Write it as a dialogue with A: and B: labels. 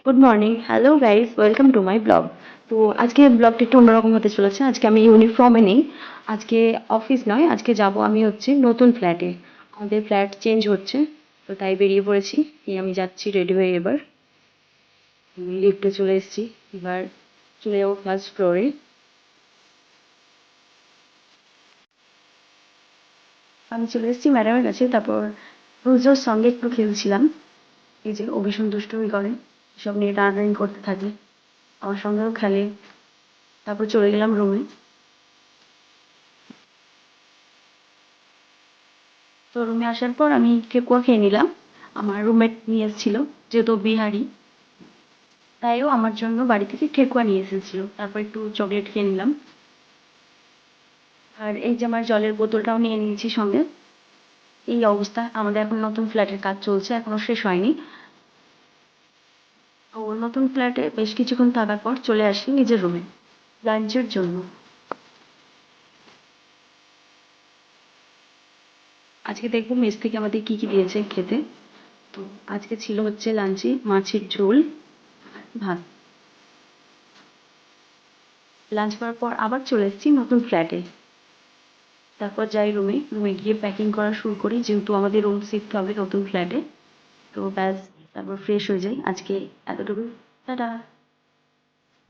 A: Good morning, hello guys, welcome to my blog. তো আজকে ব্লগটা একটু অন্যরকম হতে চলেছে। আজকে আমি ইউনিফর্মে নেই। আজকে অফিস নয়, আজকে যাব আমি হচ্ছে নতুন ফ্ল্যাটে। আমাদের ফ্ল্যাট চেঞ্জ হচ্ছে, তো তাই বেরিয়ে পড়েছি। আমি যাচ্ছি রেডি হয়ে এবার। লিফটে চলে এসেছি, এবার চলে যাবো ফার্স্ট ফ্লোরে। আমি চলে এসেছি ম্যাডামের কাছে। তারপর রোজোর সঙ্গে একটু খেলছিলাম। এই যে ও ভীষণ দুষ্টুমি করে, সব নিয়ে টানাটানি করতে থাকে, আমার সঙ্গেও খেলে। তারপর চলে গেলাম রুমে। তো রুমে আসার পর আমি ঠেকুয়া খেয়ে নিলাম। আমার রুমমেট নিয়ে এসেছিল, যেহেতু ও বিহারি, তাই ও আমার জন্য বাড়ি থেকে ঠেকুয়া নিয়ে এসেছিল। তারপর একটু চকলেট খেয়ে নিলাম। আর এই যে আমার জলের বোতলটাও নিয়ে নিয়েছি সঙ্গে। এই অবস্থা, আমাদের এখন নতুন ফ্ল্যাটের কাজ চলছে, এখনো শেষ হয়নি। তো নতুন ফ্ল্যাটে বেশ কিছুক্ষণ থাকার পর চলে আসি নিজের রুমে লাঞ্চের জন্য। আজকে দেখবো মেস থেকে আমাদের কি কি দিয়েছে খেতে। তো আজকে ছিল হচ্ছে লাঞ্চে মাছের ঝোল, ভাত। লাঞ্চ করার পর আবার চলে এসেছি নতুন ফ্ল্যাটে। তারপর যাই রুমে, রুমে গিয়ে প্যাকিং করা শুরু করি, যেহেতু আমাদের রুম শিফট হবে নতুন ফ্ল্যাটে। তো ব্যাস, তারপর ফ্রেশ হয়ে যাই। আজকে এতটুকু। টাটা।